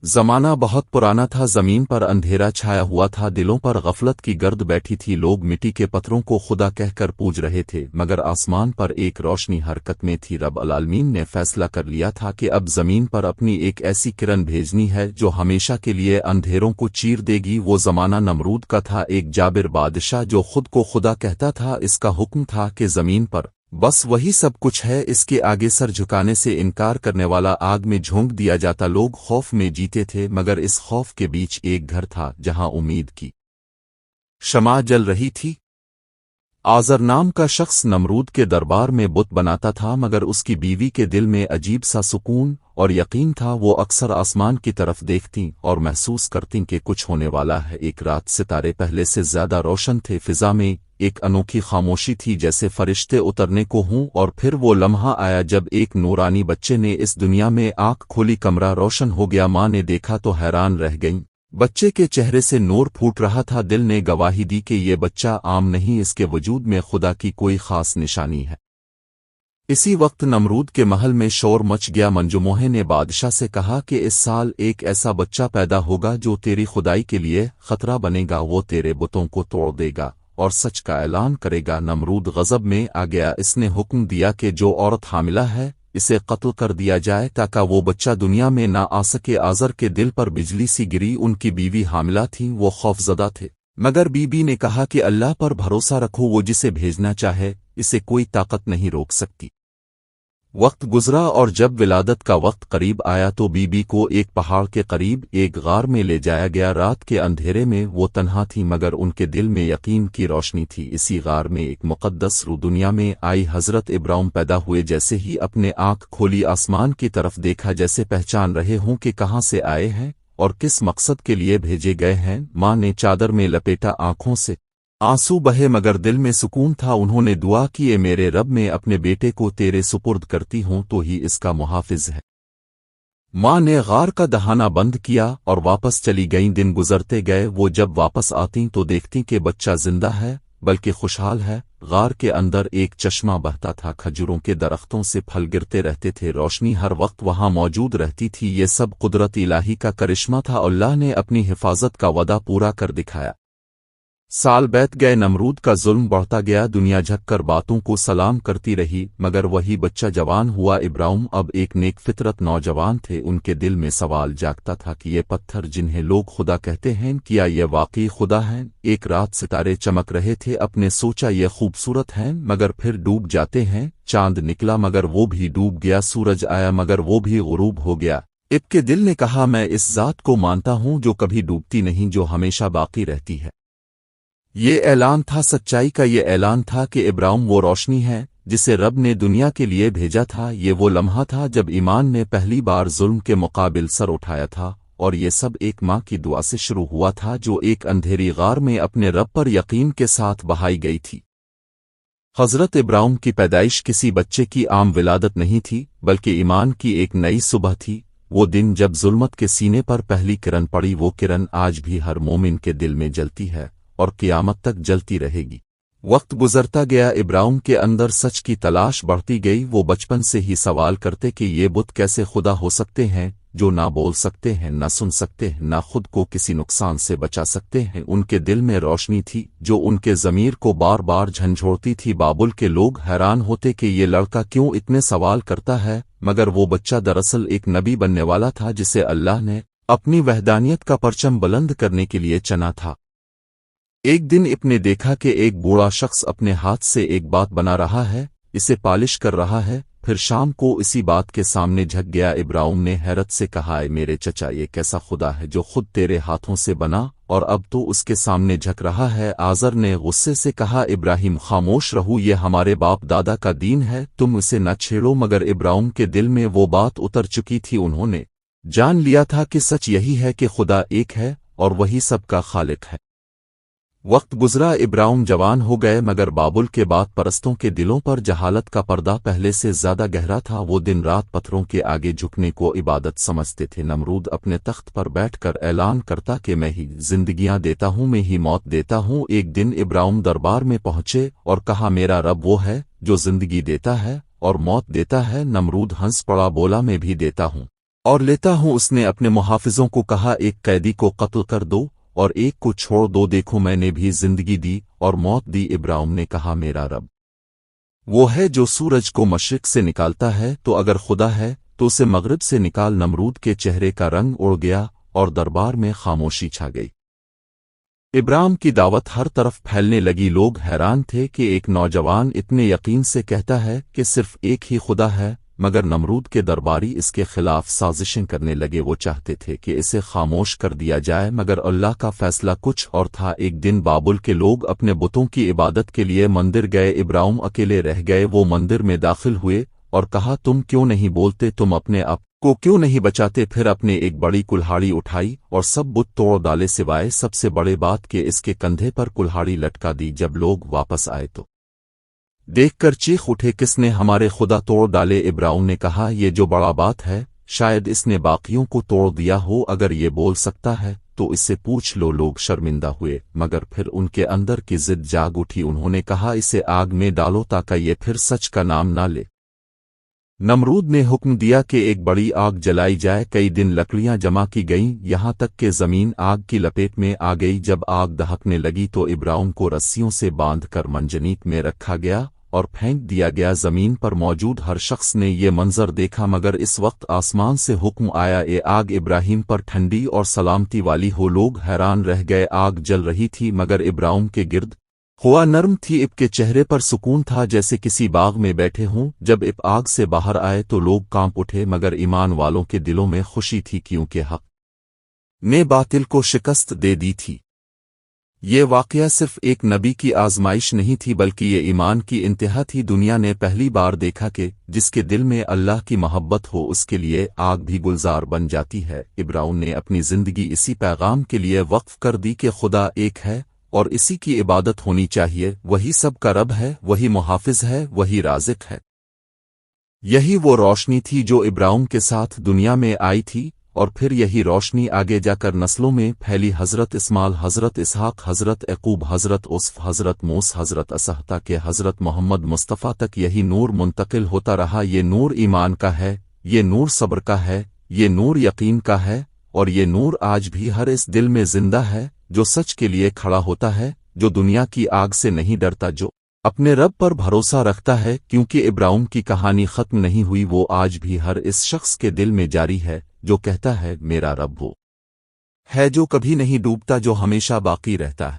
जमाना बहुत पुराना था। जमीन पर अंधेरा छाया हुआ था। दिलों पर गफलत की गर्द बैठी थी। लोग मिट्टी के पत्थरों को खुदा कहकर पूज रहे थे, मगर आसमान पर एक रोशनी हरकत में थी। रब अलालमीन ने फैसला कर लिया था कि अब जमीन पर अपनी एक ऐसी किरण भेजनी है जो हमेशा के लिए अंधेरों को चीर देगी। वो जमाना नमरूद का था, एक जाबिर बादशाह जो खुद को खुदा कहता था। इसका हुक्म था कि जमीन पर बस वही सब कुछ है, इसके आगे सर झुकाने से इनकार करने वाला आग में झोंक दिया जाता। लोग खौफ में जीते थे, मगर इस खौफ के बीच एक घर था जहां उम्मीद की शमा जल रही थी। आज़र नाम का शख्स नमरूद के दरबार में बुत बनाता था, मगर उसकी बीवी के दिल में अजीब सा सुकून और यकीन था। वो अक्सर आसमान की तरफ देखती और महसूस करती कि कुछ होने वाला है। एक रात सितारे पहले से ज्यादा रोशन थे। फिजा में एक अनोखी खामोशी थी, जैसे फरिश्ते उतरने को हों। और फिर वो लम्हा आया जब एक नूरानी बच्चे ने इस दुनिया में आंख खोली। कमरा रोशन हो गया। माँ ने देखा तो हैरान रह गईं। बच्चे के चेहरे से नूर फूट रहा था। दिल ने गवाही दी कि ये बच्चा आम नहीं, इसके वजूद में खुदा की कोई खास निशानी है। इसी वक्त नमरूद के महल में शोर मच गया। मंजूमोहे ने बादशाह से कहा कि इस साल एक ऐसा बच्चा पैदा होगा जो तेरी खुदाई के लिए खतरा बनेगा। वो तेरे बुतों को तोड़ देगा और सच का ऐलान करेगा। नमरूद गजब में आ गया। इसने हुक्म दिया कि जो औरत हामिला है इसे कत्ल कर दिया जाए ताकि वो बच्चा दुनिया में ना आ सके। आज़र के दिल पर बिजली सी गिरी। उनकी बीवी हामिला थी, वो खौफजदा थे, मगर बीबी ने कहा कि अल्लाह पर भरोसा रखो, वो जिसे भेजना चाहे इसे कोई ताकत नहीं रोक सकती। वक्त गुजरा और जब विलादत का वक्त करीब आया तो बीबी को एक पहाड़ के करीब एक गार में ले जाया गया। रात के अंधेरे में वो तन्हा थी, मगर उनके दिल में यकीन की रोशनी थी। इसी गार में एक मुकद्दस रूह दुनिया में आई। हजरत इब्राहिम पैदा हुए। जैसे ही अपने आंख खोली, आसमान की तरफ देखा, जैसे पहचान रहे हों कि कहाँ से आए हैं और किस मकसद के लिए भेजे गए हैं। माँ ने चादर में लपेटा। आंखों से आंसू बहे, मगर दिल में सुकून था। उन्होंने दुआ की, ए मेरे रब, मैं अपने बेटे को तेरे सुपुर्द करती हूं, तो ही इसका मुहाफिज है। माँ ने गार का दहाना बंद किया और वापस चली गईं। दिन गुजरते गए। वो जब वापस आती तो देखती कि बच्चा जिंदा है, बल्कि खुशहाल है। गार के अंदर एक चश्मा बहता था। खजूरों के दरख्तों से फल गिरते रहते थे। रोशनी हर वक्त वहां मौजूद रहती थी। ये सब कुदरत इलाही का करिश्मा था। अल्लाह ने अपनी हिफाजत का वदा पूरा कर दिखाया। साल बीत गए। नमरूद का जुल्म बढ़ता गया। दुनिया झककर बातों को सलाम करती रही, मगर वही बच्चा जवान हुआ। इब्राहिम अब एक नेक फितरत नौजवान थे। उनके दिल में सवाल जागता था कि ये पत्थर जिन्हें लोग खुदा कहते हैं, क्या ये वाकई खुदा हैं? एक रात सितारे चमक रहे थे। अपने सोचा ये खूबसूरत हैं, मगर फिर डूब जाते हैं। चांद निकला, मगर वो भी डूब गया। सूरज आया, मगर वो भी गुरूब हो गया। इब्के दिल ने कहा, मैं इस जात को मानता हूं जो कभी डूबती नहीं, जो हमेशा बाकी रहती है। ये ऐलान था सच्चाई का। ये ऐलान था कि इब्राहिम वो रोशनी है जिसे रब ने दुनिया के लिए भेजा था। ये वो लम्हा था जब ईमान ने पहली बार जुल्म के मुकाबिल सर उठाया था। और ये सब एक माँ की दुआ से शुरू हुआ था, जो एक अंधेरी गार में अपने रब पर यकीन के साथ बहाई गई थी। हजरत इब्राहिम की पैदाइश किसी बच्चे की आम विलादत नहीं थी, बल्कि ईमान की एक नई सुबह थी। वो दिन जब जुल्मत के सीने पर पहली किरण पड़ी। वो किरण आज भी हर मोमिन के दिल में जलती है और क़यामत तक जलती रहेगी। वक्त गुजरता गया। इब्राहिम के अंदर सच की तलाश बढ़ती गई। वो बचपन से ही सवाल करते कि ये बुत कैसे खुदा हो सकते हैं, जो ना बोल सकते हैं, ना सुन सकते हैं, ना खुद को किसी नुकसान से बचा सकते हैं। उनके दिल में रोशनी थी जो उनके ज़मीर को बार बार झंझोड़ती थी। बाबुल के लोग हैरान होते कि ये लड़का क्यों इतने सवाल करता है, मगर वो बच्चा दरअसल एक नबी बनने वाला था, जिसे अल्लाह ने अपनी वहदानियत का परचम बुलंद करने के लिए चुना था। एक दिन इब्ने देखा कि एक बूढ़ा शख्स अपने हाथ से एक बात बना रहा है, इसे पालिश कर रहा है। फिर शाम को इसी बात के सामने झक गया। इब्राहिम ने हैरत से कहा, मेरे चचा, ये कैसा खुदा है जो खुद तेरे हाथों से बना और अब तो उसके सामने झक रहा है? आज़र ने गुस्से से कहा, इब्राहिम खामोश रहो, ये हमारे बाप दादा का दीन है, तुम इसे न छेड़ो। मगर इब्राहिम के दिल में वो बात उतर चुकी थी। उन्होंने जान लिया था कि सच यही है कि खुदा एक है और वही सबका खालिक है। वक्त गुजरा। इब्राहिम जवान हो गए, मगर बाबुल के बाद परस्तों के दिलों पर जहालत का पर्दा पहले से ज्यादा गहरा था। वो दिन रात पत्थरों के आगे झुकने को इबादत समझते थे। नमरूद अपने तख्त पर बैठकर ऐलान करता कि मैं ही जिंदगियां देता हूं, मैं ही मौत देता हूं। एक दिन इब्राहिम दरबार में पहुंचे और कहा, मेरा रब वो है जो जिंदगी देता है और मौत देता है। नमरूद हंस पड़ा, बोला, मैं भी देता हूं। اور لیتا ہوں اس نے اپنے محافظوں کو کہا ایک قیدی کو قتل کر دو اور ایک کو چھوڑ دو، دیکھو میں نے بھی زندگی دی اور موت دی۔ ابراہیم نے کہا میرا رب وہ ہے جو سورج کو مشرق سے نکالتا ہے، تو اگر خدا ہے تو اسے مغرب سے نکال۔ نمرود کے چہرے کا رنگ اڑ گیا اور دربار میں خاموشی چھا گئی۔ ابراہیم کی دعوت ہر طرف پھیلنے لگی، لوگ حیران تھے کہ ایک نوجوان اتنے یقین سے کہتا ہے کہ صرف ایک ہی خدا ہے، مگر نمرود کے درباری اس کے خلاف سازشیں کرنے لگے۔ وہ چاہتے تھے کہ اسے خاموش کر دیا جائے، مگر اللہ کا فیصلہ کچھ اور تھا۔ ایک دن بابل کے لوگ اپنے بتوں کی عبادت کے لیے مندر گئے، ابراہیم اکیلے رہ گئے۔ وہ مندر میں داخل ہوئے اور کہا تم کیوں نہیں بولتے، تم اپنے آپ کو کیوں نہیں بچاتے؟ پھر اپنے ایک بڑی کلہاڑی اٹھائی اور سب بت توڑ ڈالے سوائے سب سے بڑے بات کہ اس کے کندھے پر کلہاڑی لٹکا دی۔ جب لوگ واپس آئے تو دیکھ کر چیخ اٹھے کس نے ہمارے خدا توڑ ڈالے؟ ابراہیم نے کہا یہ جو بڑا بات ہے شاید اس نے باقیوں کو توڑ دیا ہو، اگر یہ بول سکتا ہے تو اس سے پوچھ لو۔ لوگ شرمندہ ہوئے مگر پھر ان کے اندر کی ضد جاگ اٹھی، انہوں نے کہا اسے آگ میں ڈالو تاکہ یہ پھر سچ کا نام نہ لے۔ نمرود نے حکم دیا کہ ایک بڑی آگ جلائی جائے، کئی دن لکڑیاں جمع کی گئیں یہاں تک کہ زمین آگ کی لپیٹ میں آ گئی۔ جب آگ دہکنے لگی تو ابراہیم کو رسیوں سے باندھ کر منجنیق میں رکھا گیا اور پھینک دیا گیا۔ زمین پر موجود ہر شخص نے یہ منظر دیکھا، مگر اس وقت آسمان سے حکم آیا اے آگ ابراہیم پر ٹھنڈی اور سلامتی والی ہو۔ لوگ حیران رہ گئے، آگ جل رہی تھی مگر ابراہیم کے گرد ہوا نرم تھی، اب کے چہرے پر سکون تھا جیسے کسی باغ میں بیٹھے ہوں۔ جب اب آگ سے باہر آئے تو لوگ کانپ اٹھے، مگر ایمان والوں کے دلوں میں خوشی تھی کیونکہ حق نے باطل کو شکست دے دی تھی۔ یہ واقعہ صرف ایک نبی کی آزمائش نہیں تھی بلکہ یہ ایمان کی انتہا تھی۔ دنیا نے پہلی بار دیکھا کہ جس کے دل میں اللہ کی محبت ہو اس کے لیے آگ بھی گلزار بن جاتی ہے۔ ابراہیم نے اپنی زندگی اسی پیغام کے لیے وقف کر دی کہ خدا ایک ہے اور اسی کی عبادت ہونی چاہیے، وہی سب کا رب ہے، وہی محافظ ہے، وہی رازق ہے۔ یہی وہ روشنی تھی جو ابراہیم کے ساتھ دنیا میں آئی تھی، اور پھر یہی روشنی آگے جا کر نسلوں میں پھیلی۔ حضرت اسماعیل، حضرت اسحاق، حضرت یعقوب، حضرت یوسف، حضرت موسی، حضرت عیسیٰ کہ حضرت محمد مصطفیٰ تک یہی نور منتقل ہوتا رہا۔ یہ نور ایمان کا ہے، یہ نور صبر کا ہے، یہ نور یقین کا ہے، اور یہ نور آج بھی ہر اس دل میں زندہ ہے جو سچ کے لیے کھڑا ہوتا ہے، جو دنیا کی آگ سے نہیں ڈرتا، جو اپنے رب پر بھروسہ رکھتا ہے۔ کیونکہ ابراہیم کی کہانی ختم نہیں ہوئی، وہ آج بھی ہر اس شخص کے دل میں جاری ہے جو کہتا ہے میرا رب وہ ہے جو کبھی نہیں ڈوبتا، جو ہمیشہ باقی رہتا ہے۔